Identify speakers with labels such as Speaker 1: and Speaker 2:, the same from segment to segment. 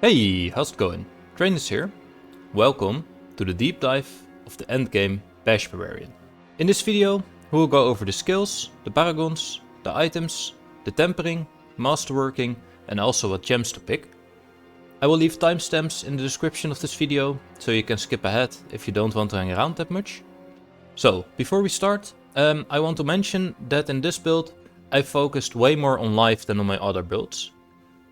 Speaker 1: Hey, how's it going? Dranus here. Welcome to the deep dive of the endgame Bash Barbarian. In this video, we will go over the skills, the Paragons, the items, the tempering, Masterworking, and also what gems to pick. I will leave timestamps in the description of this video, so you can skip ahead if you don't want to hang around that much. So, before we start, I want to mention that in this build, I focused way more on life than on my other builds.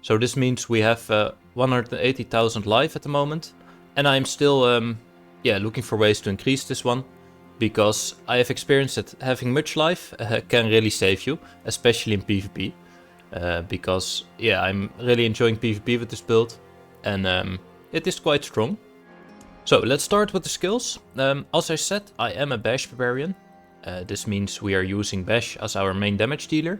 Speaker 1: So this means we have 180,000 life at the moment, and I'm still looking for ways to increase this one, because I have experienced that having much life can really save you, especially in PvP. Because I'm really enjoying PvP with this build, and it is quite strong. So let's start with the skills. As I said, I am a Bash Barbarian. This means we are using Bash as our main damage dealer.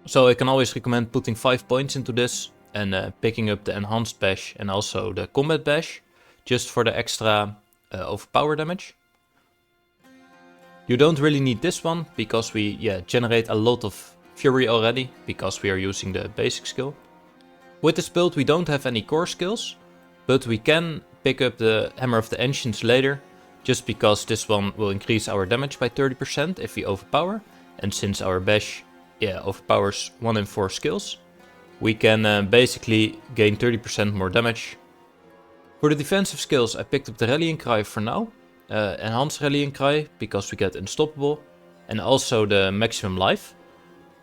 Speaker 1: So I can always recommend putting 5 points into this and picking up the enhanced bash and also the combat bash, just for the extra overpower damage. You don't really need this one because we generate a lot of fury already, because we are using the basic skill. With this build we don't have any core skills, but we can pick up the Hammer of the Ancients later, just because this one will increase our damage by 30% if we overpower, and since our bash overpowers 1 in 4 skills, we can basically gain 30% more damage. For the defensive skills I picked up the Rallying Cry for now, enhanced Rallying Cry because we get unstoppable, and also the maximum life.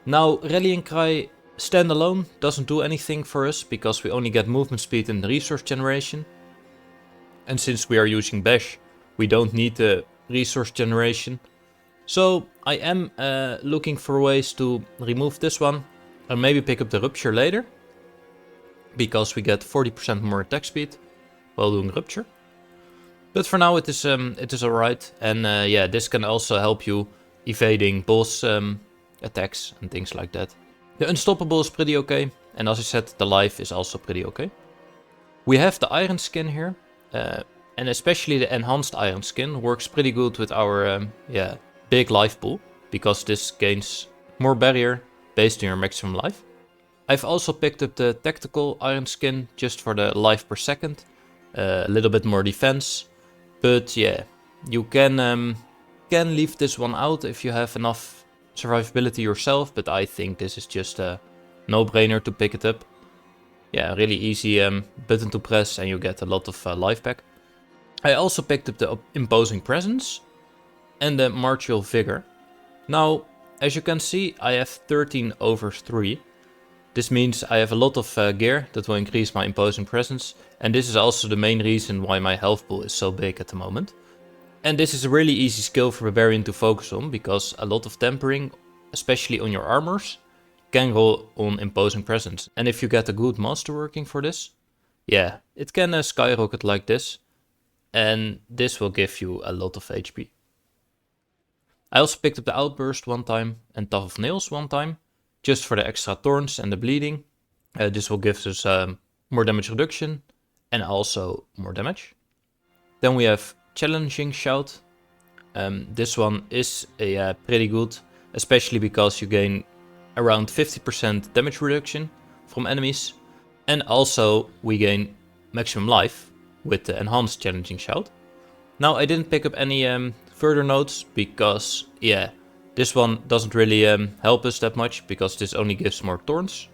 Speaker 1: Now Rallying Cry standalone doesn't do anything for us because we only get movement speed and resource generation. And since we are using bash, we don't need the resource generation. So I am looking for ways to remove this one and maybe pick up the Rupture later, because we get 40% more attack speed while doing Rupture. But for now it is alright, and this can also help you evading boss attacks and things like that. The Unstoppable is pretty okay, and as I said, the life is also pretty okay. We have the Iron Skin here, and especially the enhanced Iron Skin works pretty good with our big life pool, because this gains more barrier based on your maximum life. I've also picked up the tactical Iron Skin just for the life per second, a little bit more defense, but you can leave this one out if you have enough survivability yourself, but I think this is just a no-brainer to pick it up. Really easy button to press and you get a lot of life back. I also picked up the Imposing Presence and the Martial Vigor. Now, as you can see, I have 13 over 3. This means I have a lot of gear that will increase my Imposing Presence, and this is also the main reason why my health pool is so big at the moment. And this is a really easy skill for Barbarian to focus on, because a lot of tempering, especially on your armors, can roll on Imposing Presence. And if you get a good Masterworking for this, it can skyrocket like this, and this will give you a lot of HP. I also picked up the Outburst one time and Tough of Nails one time, just for the extra thorns and the bleeding. This will give us more damage reduction and also more damage. Then we have Challenging Shout. This one is pretty good, especially because you gain around 50% damage reduction from enemies, and also we gain maximum life with the enhanced Challenging Shout. Now I didn't pick up any further notes because this one doesn't really help us that much, because this only gives more thorns,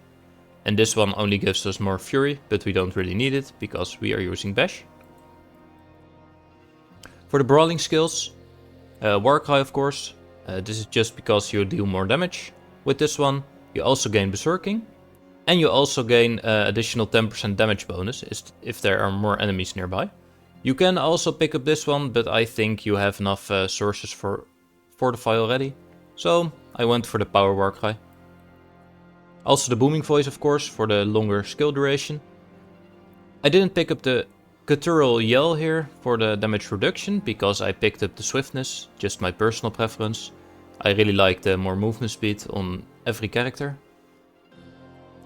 Speaker 1: and this one only gives us more fury, but we don't really need it because we are using bash. For the brawling skills, Warcry of course, this is just because you deal more damage. With this one you also gain Berserking, and you also gain additional 10% damage bonus if there are more enemies nearby. You can also pick up this one, but I think you have enough sources for Fortify already, so I went for the Power Warcry. Also the Booming Voice of course for the longer skill duration. I didn't pick up the Guttural Yell here for the damage reduction, because I picked up the Swiftness, just my personal preference. I really like the more movement speed on every character.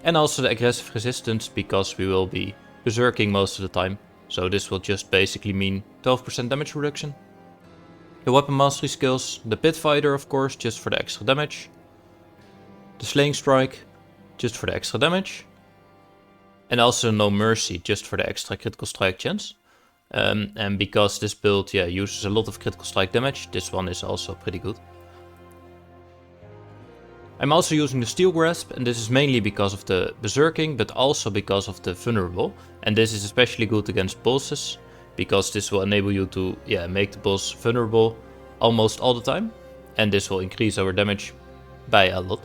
Speaker 1: And also the Aggressive Resistance, because we will be berserking most of the time. So this will just basically mean 12% damage reduction. The weapon mastery skills, the Pit Fighter of course, just for the extra damage. The Slaying Strike, just for the extra damage. And also no mercy, just for the extra critical strike chance. And because this build uses a lot of critical strike damage, this one is also pretty good. I'm also using the Steel Grasp, and this is mainly because of the Berserking, but also because of the Vulnerable. And this is especially good against bosses, because this will enable you to make the boss vulnerable almost all the time. And this will increase our damage by a lot.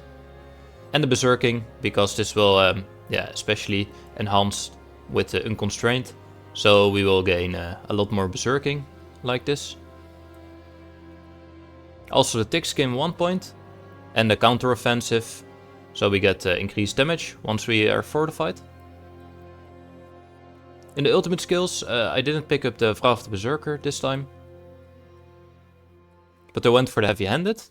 Speaker 1: And the Berserking, because this will especially enhance with the Unconstrained. So we will gain a lot more Berserking like this. Also the Thick Skin 1 point. And the counter offensive, so we get increased damage once we are fortified. In the ultimate skills, I didn't pick up the Wrath of the Berserker this time. But I went for the heavy-handed,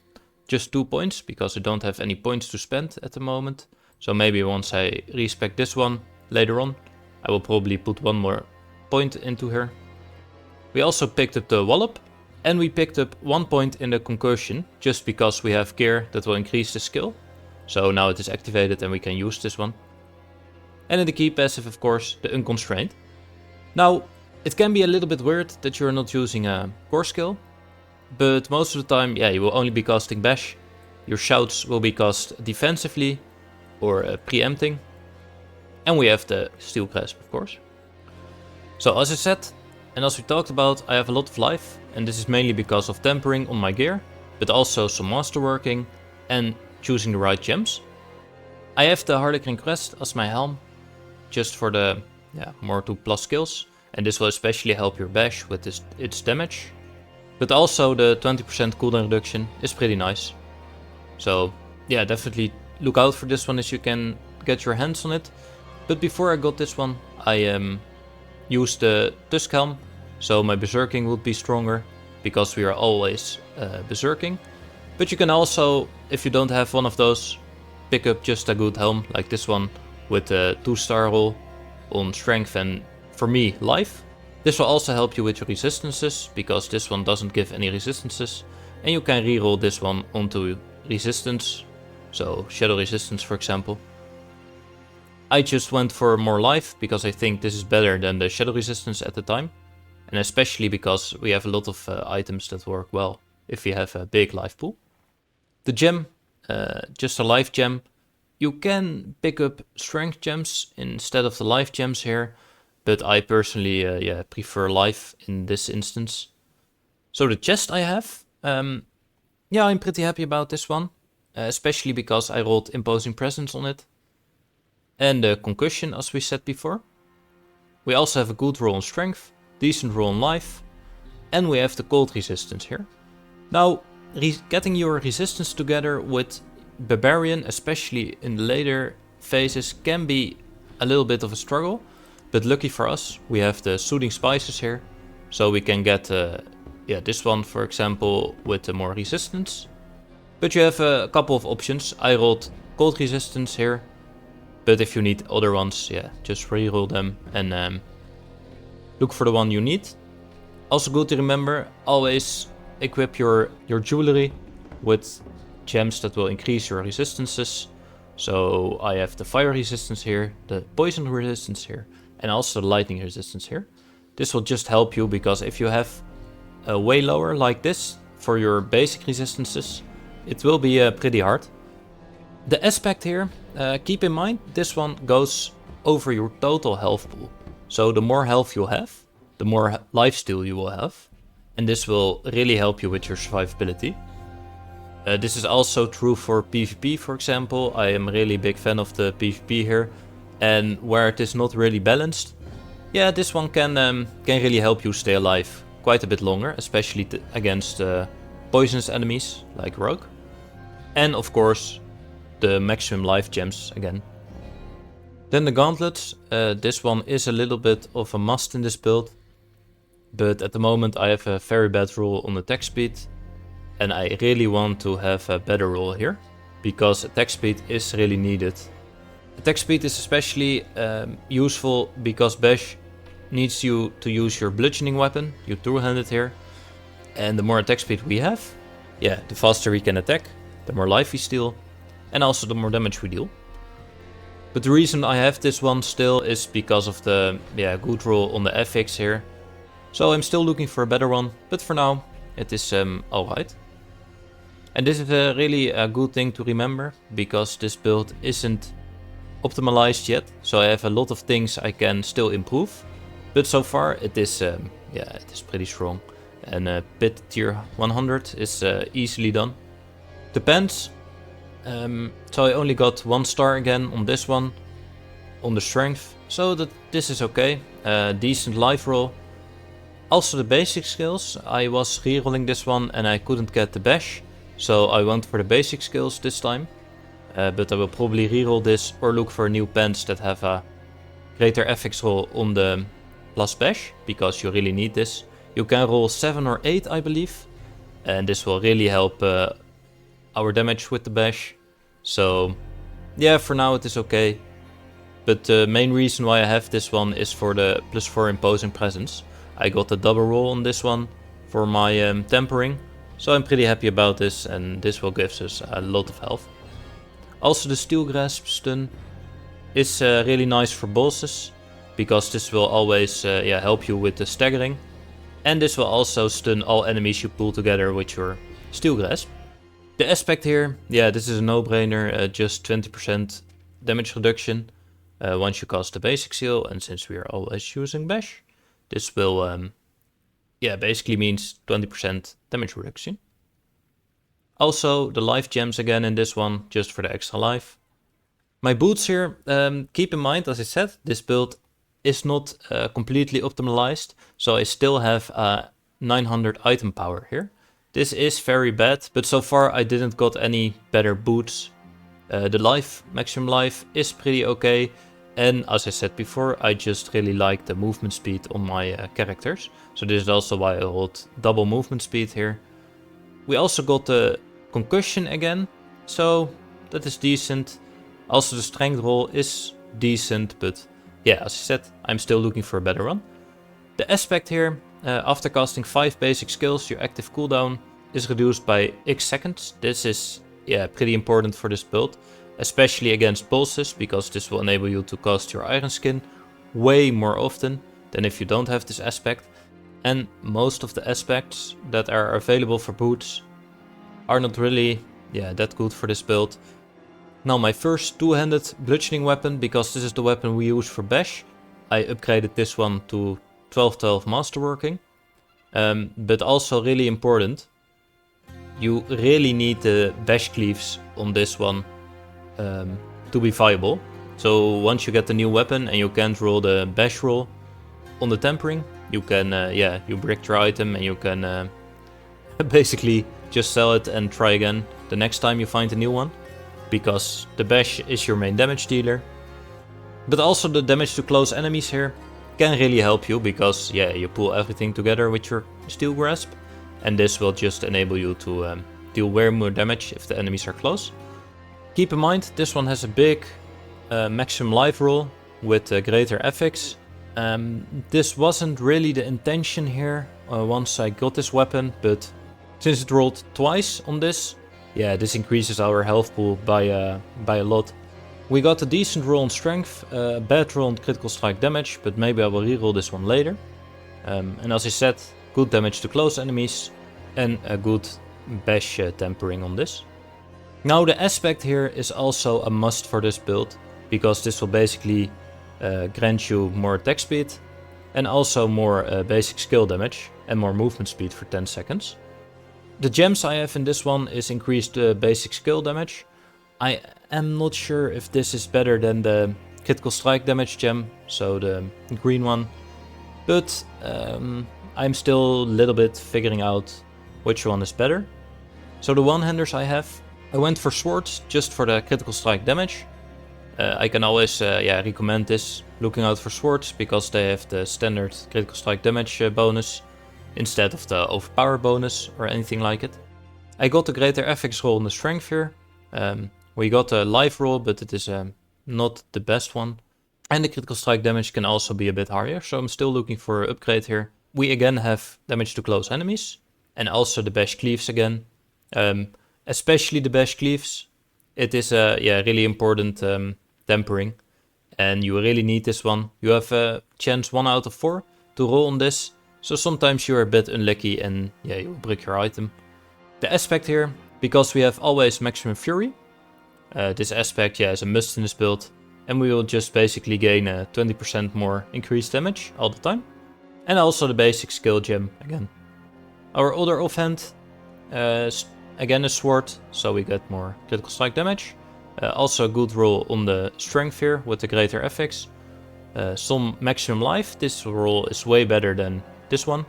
Speaker 1: just 2 points, because I don't have any points to spend at the moment. So maybe once I respec this one later on, I will probably put 1 more point into her. We also picked up the Wallop. And we picked up 1 point in the Concussion, just because we have gear that will increase the skill. So now it is activated and we can use this one. And in the key passive, of course, the Unconstrained. Now, it can be a little bit weird that you're not using a core skill. But most of the time, you will only be casting Bash. Your shouts will be cast defensively or preempting. And we have the Steel Grasp, of course. So as I said, and as we talked about, I have a lot of life. And this is mainly because of tempering on my gear, but also some masterworking and choosing the right gems. I have the Harlequin Crest as my helm, just for the more 2+ skills. And this will especially help your bash with its damage. But also the 20% cooldown reduction is pretty nice. So definitely look out for this one if you can get your hands on it. But before I got this one, I used the Tusk Helm. So my Berserking would be stronger, because we are always Berserking. But you can also, if you don't have one of those, pick up just a good helm like this one with a 2-star roll on strength and, for me, life. This will also help you with your resistances, because this one doesn't give any resistances. And you can reroll this one onto resistance, so Shadow Resistance for example. I just went for more life, because I think this is better than the Shadow Resistance at the time. And especially because we have a lot of items that work well if you have a big life pool. The gem, just a life gem. You can pick up strength gems instead of the life gems here. But I personally prefer life in this instance. So the chest I have, I'm pretty happy about this one. Especially because I rolled Imposing Presence on it. And the Concussion, as we said before. We also have a good roll on strength. Decent roll on life, and we have the cold resistance here. Now, getting your resistance together with Barbarian, especially in the later phases, can be a little bit of a struggle. But lucky for us, we have the Soothing Spices here, so we can get this one, for example, with the more resistance. But you have a couple of options. I rolled cold resistance here, but if you need other ones, just reroll them and look for the one you need. Also good to remember, always equip your jewelry with gems that will increase your resistances. So I have the fire resistance here, the poison resistance here, and also the lightning resistance here. This will just help you, because if you have a way lower like this for your basic resistances, it will be pretty hard. The aspect here, keep in mind, this one goes over your total health pool. So the more health you have, the more lifesteal you will have. And this will really help you with your survivability. This is also true for PvP, for example. I am a really big fan of the PvP here. And where it is not really balanced, this one can really help you stay alive quite a bit longer. Especially against poisonous enemies, like Rogue. And of course, the maximum life gems again. Then the gauntlets, this one is a little bit of a must in this build. But at the moment I have a very bad roll on attack speed. And I really want to have a better roll here, because attack speed is really needed. Attack speed is especially useful because Bash needs you to use your bludgeoning weapon, your two-handed here. And the more attack speed we have, the faster we can attack, the more life we steal, and also the more damage we deal. But the reason I have this one still is because of the good roll on the affix here. So I'm still looking for a better one, but for now it is alright. And this is really a good thing to remember, because this build isn't optimized yet, so I have a lot of things I can still improve. But so far it is it is pretty strong. And pit tier 100 is easily done. Depends. So I only got 1 star again on this one, on the strength, so this is okay. Decent life roll. Also the basic skills, I was rerolling this one and I couldn't get the bash, so I went for the basic skills this time. But I will probably reroll this or look for new pens that have a greater affix roll on the plus bash, because you really need this. You can roll 7 or 8 I believe, and this will really help our damage with the bash. So yeah, for now it is okay. But the main reason why I have this one is for the +4 imposing presence. I got a double roll on this one for my tempering, so I'm pretty happy about this, and this will give us a lot of health. Also the steel grasp stun is really nice for bosses, because this will always help you with the staggering. And this will also stun all enemies you pull together with your steel grasp. The aspect here, this is a no-brainer, just 20% damage reduction once you cast the basic seal, and since we are always using bash, this will basically means 20% damage reduction. Also the life gems again in this one, just for the extra life. My boots here, keep in mind, as I said, this build is not completely optimized, so I still have 900 item power here. This is very bad, but so far I didn't got any better boots. The maximum life is pretty okay, and as I said before, I just really like the movement speed on my characters. So this is also why I hold double movement speed here. We also got the concussion again, so that is decent. Also the strength roll is decent, but yeah, as I said, I'm still looking for a better one. The aspect here, after casting 5 basic skills, your active cooldown is reduced by X seconds. This is pretty important for this build, especially against bosses, because this will enable you to cast your iron skin way more often than if you don't have this aspect. And most of the aspects that are available for boots are not really that good for this build. Now my first two-handed bludgeoning weapon, because this is the weapon we use for bash, I upgraded this one to 1212 Masterworking. But also really important, you really need the bash cleaves on this one to be viable. So once you get the new weapon and you can't roll the bash roll on the tempering, you can you brick your item and you can basically just sell it and try again the next time you find a new one, because the bash is your main damage dealer. But also the damage to close enemies here can really help you, because you pull everything together with your steel grasp, and this will just enable you to deal way more damage if the enemies are close. Keep in mind, this one has a big maximum life roll with a greater affix. This wasn't really the intention here once I got this weapon, but since it rolled twice on this, this increases our health pool by a lot. We got a decent roll on strength, bad roll on critical strike damage, but maybe I will reroll this one later. And as I said, good damage to close enemies and a good bash tempering on this. Now the aspect here is also a must for this build, because this will basically grant you more attack speed and also more basic skill damage and more movement speed for 10 seconds. The gems I have in this one is increased basic skill damage. I am not sure if this is better than the critical strike damage gem, so the green one, but I'm still a little bit figuring out which one is better. So the one-handers I have, I went for swords just for the critical strike damage. I can always recommend this, looking out for swords, because they have the standard critical strike damage bonus instead of the overpower bonus or anything like it. I got a greater affix roll on the strength here. We got a life roll, but it is not the best one. And the critical strike damage can also be a bit higher, so I'm still looking for an upgrade here. We again have damage to close enemies, and also the bash cleaves again. Especially the bash cleaves. It is a really important tempering, and you really need this one. You have a chance 1 out of 4 to roll on this, so sometimes you're a bit unlucky and yeah, you break your item. The aspect here, because we have always maximum fury, this aspect is a must in this build, and we will just basically gain 20% more increased damage all the time. And also the basic skill gem again. Our other offhand, again a sword, so we get more critical strike damage. Also a good roll on the strength here with the greater affix. Some maximum life, this roll is way better than this one.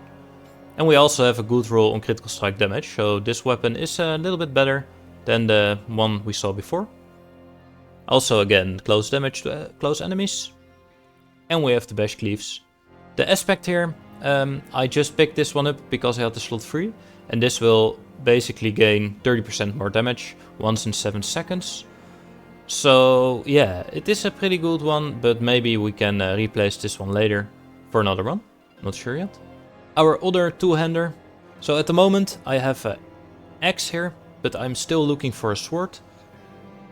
Speaker 1: And we also have a good roll on critical strike damage, so this weapon is a little bit better than the one we saw before. Also again, close damage to close enemies. And we have the bash cleaves. The aspect here, I just picked this one up because I had the slot free. And this will basically gain 30% more damage once in 7 seconds. So yeah, it is a pretty good one, but maybe we can replace this one later for another one. Not sure yet. Our other two-hander. So at the moment I have an axe here, but I'm still looking for a sword.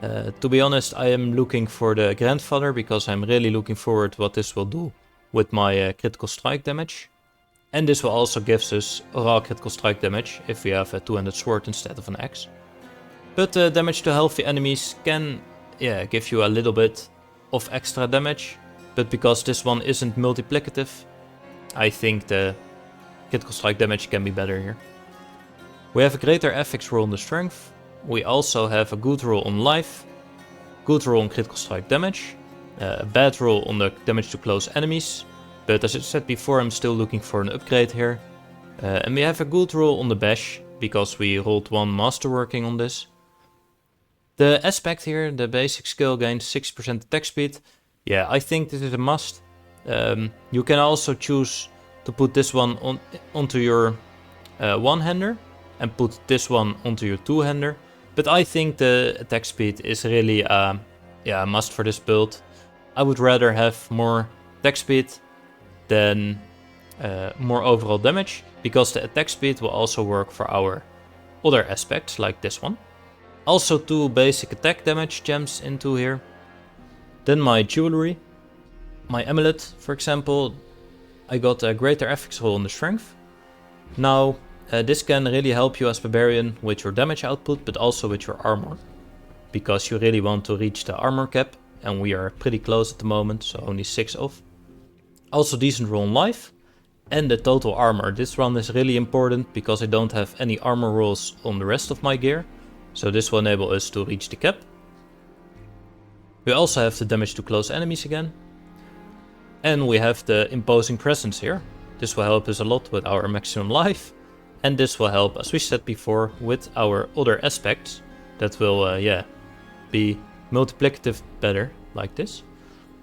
Speaker 1: To be honest, I am looking for the grandfather because I'm really looking forward to what this will do with my critical strike damage. And this will also give us raw critical strike damage if we have a two-handed sword instead of an axe. But damage to healthy enemies can give you a little bit of extra damage. But because this one isn't multiplicative, I think the critical strike damage can be better here. We have a greater affix roll on the strength. We also have a good roll on life, good roll on critical strike damage, a bad roll on the damage to close enemies. But as I said before, I'm still looking for an upgrade here. And we have a good roll on the bash, because we rolled 1 Masterworking on this. The aspect here, the basic skill gains 6% attack speed. Yeah, I think this is a must. You can also choose to put this one onto your one-hander and put this one onto your two-hander. But I think the attack speed is really a must for this build. I would rather have more attack speed than more overall damage, because the attack speed will also work for our other aspects like this one. Also 2 basic attack damage gems into here. Then my jewelry, my amulet for example, I got a greater affix roll on the strength. Now this can really help you as Barbarian with your damage output, but also with your armor, because you really want to reach the armor cap, and we are pretty close at the moment, so only 6 off. Also decent roll on life, and the total armor. This one is really important because I don't have any armor rolls on the rest of my gear, so this will enable us to reach the cap. We also have the damage to close enemies again, and we have the imposing presence here. This will help us a lot with our maximum life, and this will help, as we said before, with our other aspects that will be multiplicative better, like this.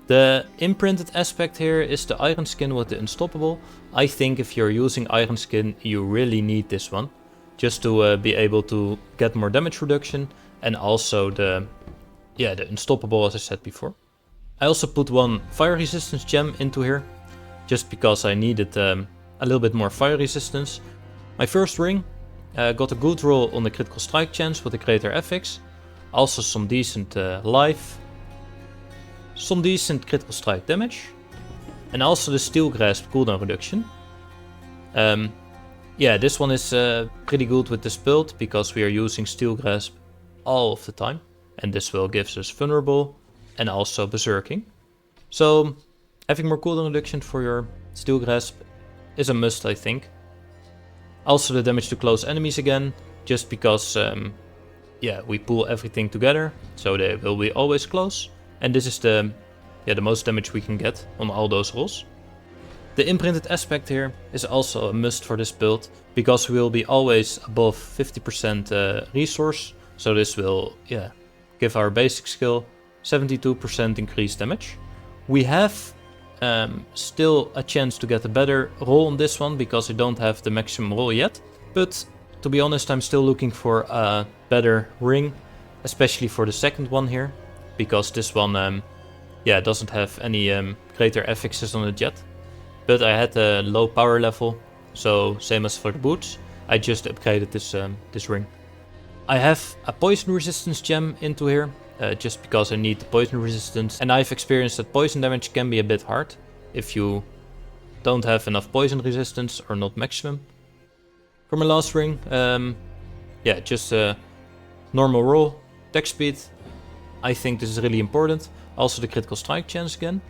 Speaker 1: The imprinted aspect here is the iron skin with the unstoppable. I think if you're using iron skin, you really need this one, just to be able to get more damage reduction, and also the unstoppable, as I said before. I also put 1 fire resistance gem into here, just because I needed a little bit more fire resistance. My first ring got a good roll on the critical strike chance with a greater affix. Also some decent life. Some decent critical strike damage. And also the steel grasp cooldown reduction. This one is pretty good with this build, because we are using steel grasp all of the time. And this will give us vulnerable and also berserking. So having more cooldown reduction for your steel grasp is a must, I think. Also the damage to close enemies again, just because we pull everything together, so they will be always close. And this is the most damage we can get on all those rolls. The imprinted aspect here is also a must for this build, because we will be always above 50% resource, so this will give our basic skill 72% increased damage. We have still a chance to get a better roll on this one, because I don't have the maximum roll yet. But to be honest, I'm still looking for a better ring, especially for the second one here, because this one doesn't have any greater affixes on it yet. But I had a low power level, so same as for the boots, I just upgraded this ring. I have a poison resistance gem into here, just because I need the poison resistance. And I've experienced that poison damage can be a bit hard if you don't have enough poison resistance or not maximum. For my last ring, yeah, just a normal roll, attack speed. I think this is really important. Also the critical strike chance again.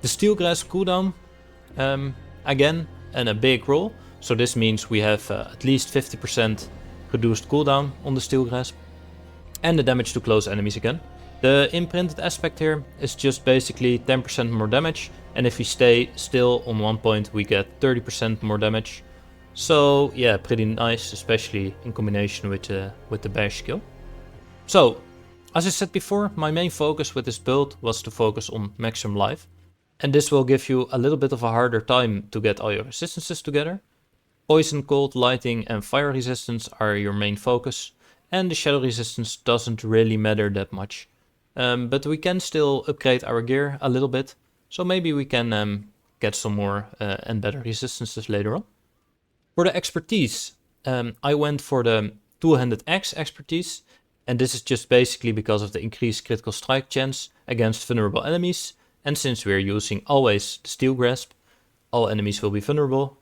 Speaker 1: The steel grasp cooldown, again, and a big roll. So this means we have at least 50% reduced cooldown on the steel grasp. And the damage to close enemies again. The imprinted aspect here is just basically 10% more damage. And if we stay still on 1 point, we get 30% more damage. So yeah, pretty nice, especially in combination with the bash skill. So, as I said before, my main focus with this build was to focus on maximum life. And this will give you a little bit of a harder time to get all your resistances together. Poison, cold, lighting and fire resistance are your main focus. And the shadow resistance doesn't really matter that much. But we can still upgrade our gear a little bit. So maybe we can get some more and better resistances later on. For the expertise, I went for the two-handed axe expertise. And this is just basically because of the increased critical strike chance against vulnerable enemies. And since we're using always the steel grasp, all enemies will be vulnerable.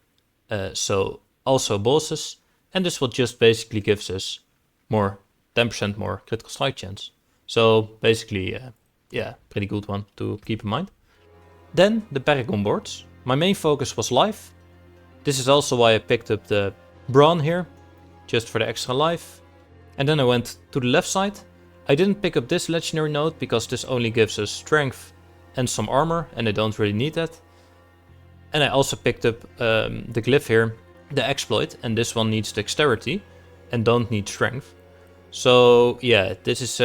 Speaker 1: So also bosses. And this will just basically gives us more 10% more critical strike chance. So basically, yeah, pretty good one to keep in mind. Then the Paragon Boards. My main focus was life. This is also why I picked up the Brawn here, just for the extra life. And then I went to the left side. I didn't pick up this legendary node because this only gives us strength and some armor, and I don't really need that. And I also picked up the glyph here, the exploit, and this one needs dexterity and don't need strength. So yeah, this is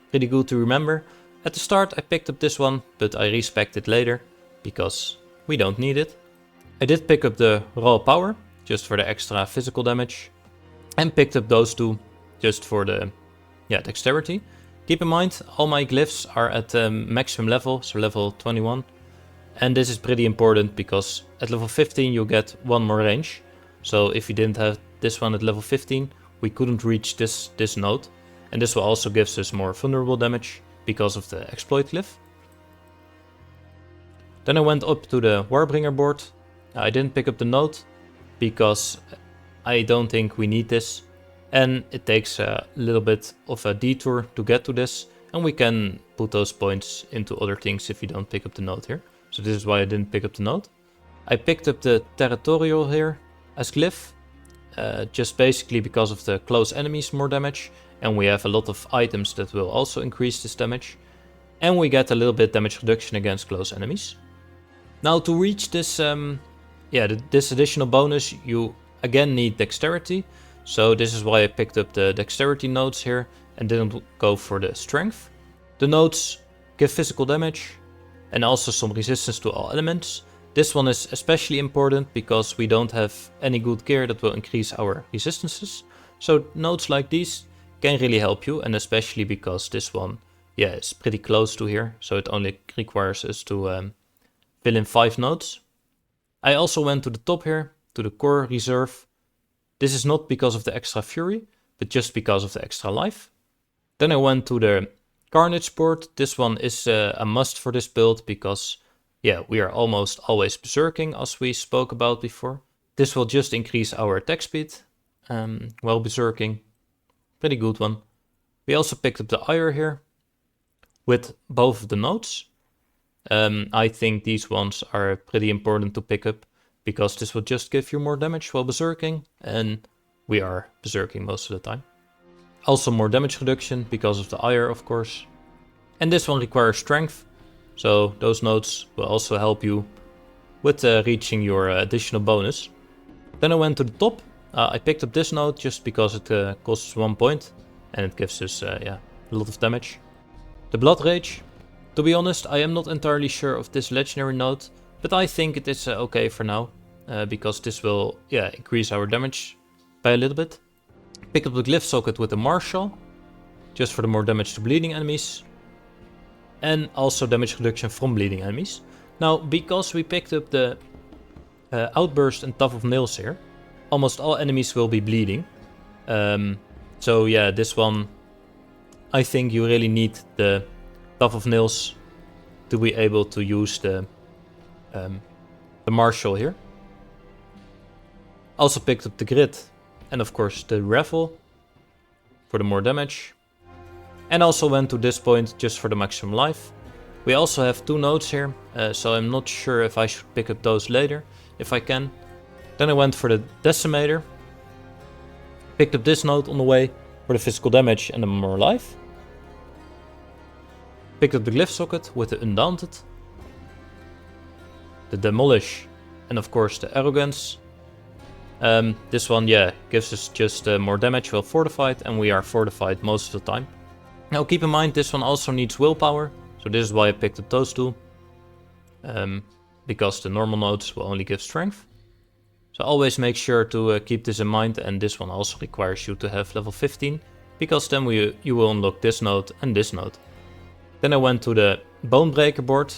Speaker 1: pretty good to remember. At the start I picked up this one, but I respect it later because we don't need it. I did pick up the raw power, just for the extra physical damage, and picked up those two just for the dexterity. Keep in mind, all my glyphs are at maximum level, so level 21. And this is pretty important because at level 15 you'll get one more range. So if you didn't have this one at level 15, we couldn't reach this node. And this will also give us more vulnerable damage because of the exploit glyph. Then I went up to the Warbringer board. I didn't pick up the node because I don't think we need this. And it takes a little bit of a detour to get to this. And we can put those points into other things if you don't pick up the node here. So this is why I didn't pick up the node. I picked up the Territorial here as glyph. Just basically because of the close enemies more damage. And we have a lot of items that will also increase this damage. And we get a little bit damage reduction against close enemies. Now to reach this, this additional bonus, you again need dexterity. So this is why I picked up the dexterity nodes here and didn't go for the strength. The nodes give physical damage and also some resistance to all elements. This one is especially important because we don't have any good gear that will increase our resistances. So nodes like these can really help you, and especially because this one is pretty close to here. So it only requires us to fill in 5 nodes. I also went to the top here, to the core reserve. This is not because of the extra fury, but just because of the extra life. Then I went to the Carnage board. This one is a must for this build because we are almost always berserking, as we spoke about before. This will just increase our attack speed while berserking. Pretty good one. We also picked up the Ire here with both of the nodes. I think these ones are pretty important to pick up because this will just give you more damage while berserking, and we are berserking most of the time. Also more damage reduction because of the Ire, of course. And this one requires strength, so those nodes will also help you with reaching your additional bonus. Then I went to the top. I picked up this node just because it costs 1 point and it gives us a lot of damage. The Blood Rage. To be honest, I am not entirely sure of this legendary node, but I think it is okay for now, because this will increase our damage by a little bit. Pick up the Glyph Socket with the Marshal, just for the more damage to bleeding enemies. And also damage reduction from bleeding enemies. Now, because we picked up the Outburst and Tough of Nails here, almost all enemies will be bleeding. So yeah, this one I think you really need the Tough of Nails to be able to use the Marshal here. Also picked up the Grit and of course the Raffle for the more damage. And also went to this point just for the maximum life. We also have 2 nodes here, so I'm not sure if I should pick up those later, if I can. Then I went for the Decimator. Picked up this node on the way for the physical damage and the more life. Picked up the Glyph Socket with the Undaunted. The Demolish and of course the Arrogance. This one, yeah, gives us just more damage while fortified, and we are fortified most of the time. Now keep in mind this one also needs willpower, so this is why I picked up those 2. Because the normal nodes will only give strength. So always make sure to keep this in mind, and this one also requires you to have level 15, because then you will unlock this node and this node. Then I went to the Bonebreaker board.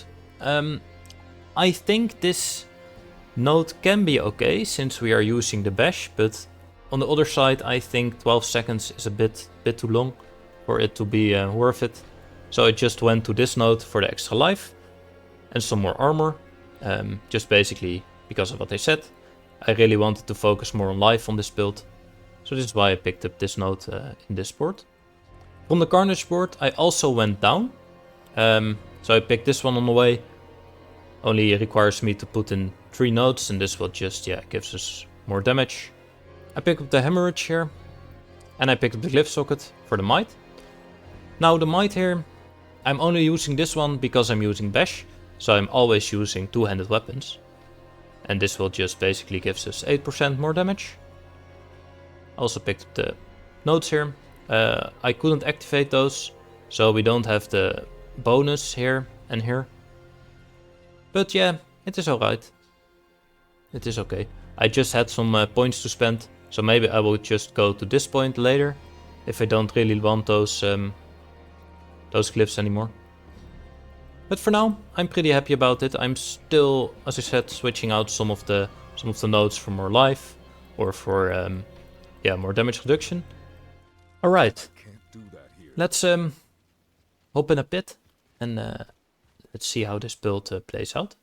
Speaker 1: I think this node can be okay since we are using the bash, but on the other side I think 12 seconds is a bit too long for it to be worth it. So I just went to this node for the extra life and some more armor, just basically because of what I said. I really wanted to focus more on life on this build, so this is why I picked up this node in this board. From the Carnage board I also went down, so I picked this one on the way. Only requires me to put in 3 nodes, and this will just, yeah, gives us more damage. I picked up the Hemorrhage here, and I picked up the Glyph Socket for the Might. Now the Might here, I'm only using this one because I'm using Bash, so I'm always using 2-handed weapons. And this will just basically gives us 8% more damage. Also picked up the nodes here. I couldn't activate those, so we don't have the bonus here and here. But yeah, it is alright. It is okay. I just had some points to spend, so maybe I will just go to this point later if I don't really want those glyphs anymore. But for now, I'm pretty happy about it. I'm still, as I said, switching out some of the nodes for more life or for yeah, more damage reduction. All right, let's hop in a pit and let's see how this build plays out.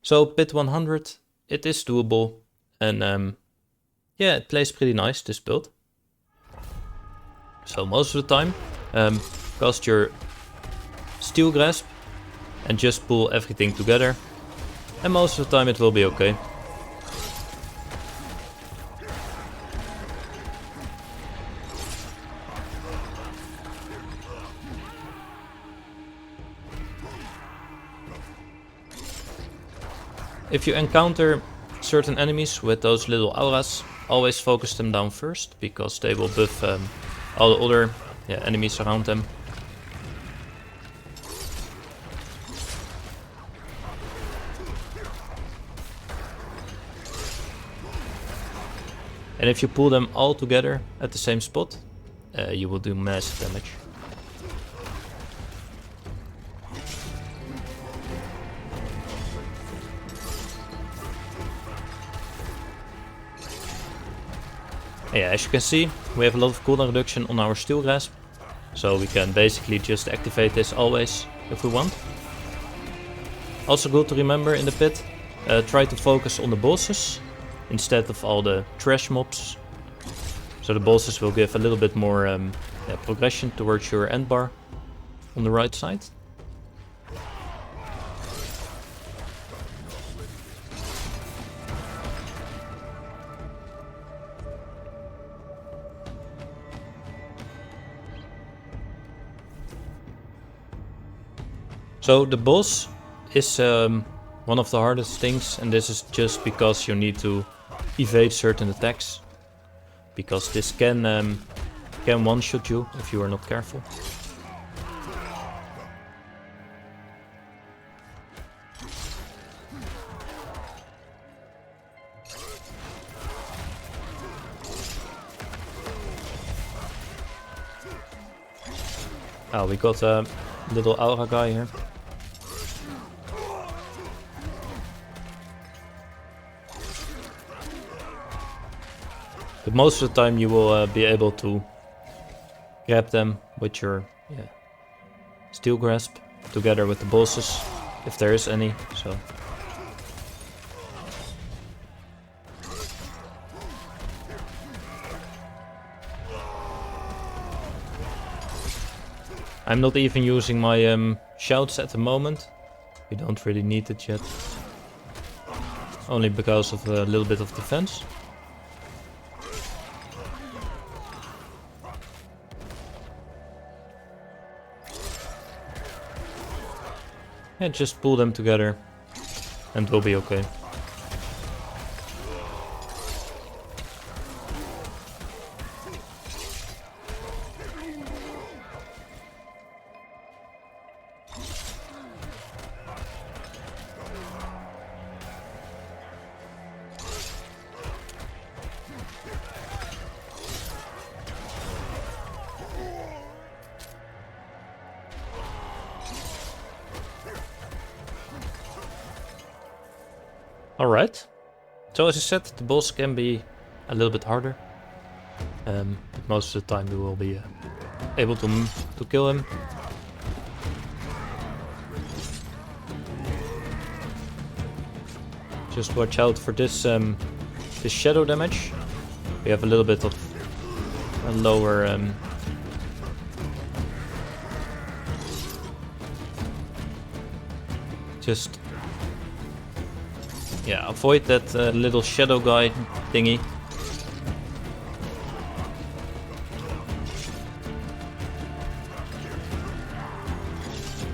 Speaker 1: So pit 100, it is doable, and yeah, it plays pretty nice, this build. So most of the time, cast your Steel Grasp and just pull everything together, and most of the time it will be okay. If you encounter certain enemies with those little auras, always focus them down first, because they will buff all the other enemies around them. And if you pull them all together at the same spot, you will do massive damage. Yeah, as you can see, we have a lot of cooldown reduction on our Steel Grasp, so we can basically just activate this always if we want. Also good to remember in the pit, try to focus on the bosses instead of all the trash mobs. So the bosses will give a little bit more progression towards your end bar on the right side. So the boss is one of the hardest things, and this is just because you need to evade certain attacks, because this can one-shot you if you are not careful. Oh, we got a little aura guy here. But most of the time you will be able to grab them with your steel grasp together with the bosses, if there is any. So I'm not even using my shouts at the moment. We don't really need it yet. Only because of a little bit of defense. And just pull them together and we'll be okay. Alright, so as I said, the boss can be a little bit harder, but most of the time we will be able to kill him. Just watch out for this this shadow damage. We have a little bit of a lower just avoid that little shadow guy thingy.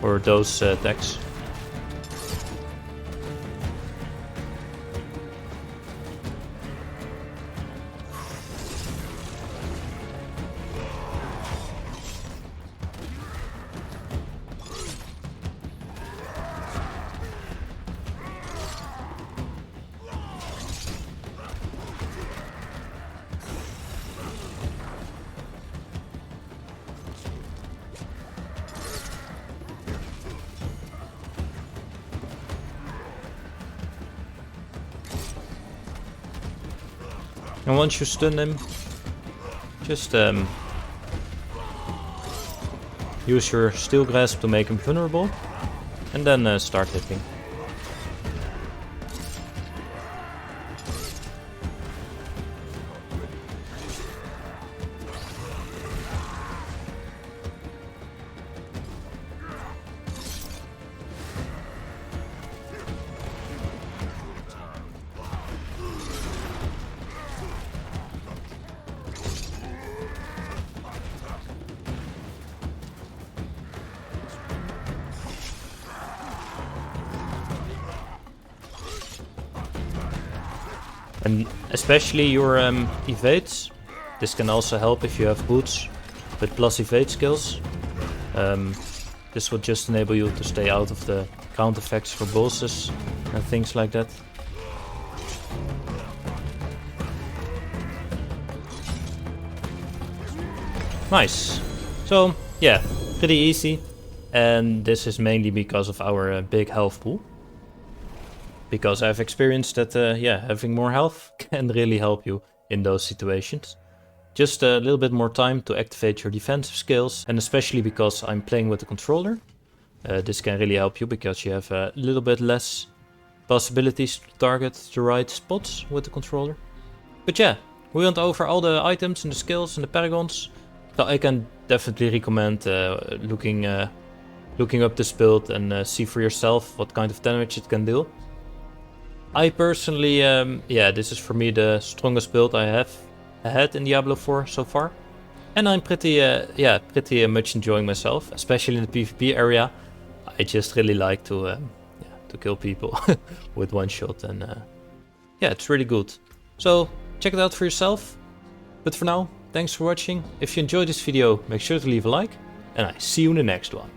Speaker 1: Or those attacks. And once you stun him, just use your steel grasp to make him vulnerable, and then start hitting. And especially your evades. This can also help if you have boots with plus evade skills. This will just enable you to stay out of the count effects for bosses and things like that. Nice. So yeah, pretty easy. And this is mainly because of our big health pool. Because I've experienced that, having more health can really help you in those situations. Just a little bit more time to activate your defensive skills, and especially because I'm playing with the controller, this can really help you because you have a little bit less possibilities to target the right spots with the controller. But yeah, we went over all the items and the skills and the Paragons, so I can definitely recommend looking up this build and see for yourself what kind of damage it can do. I personally, this is for me the strongest build I have had in Diablo 4 so far. And I'm pretty much enjoying myself, especially in the PvP area. I just really like to kill people with one shot, and it's really good. So check it out for yourself. But for now, thanks for watching. If you enjoyed this video, make sure to leave a like, and I see you in the next one.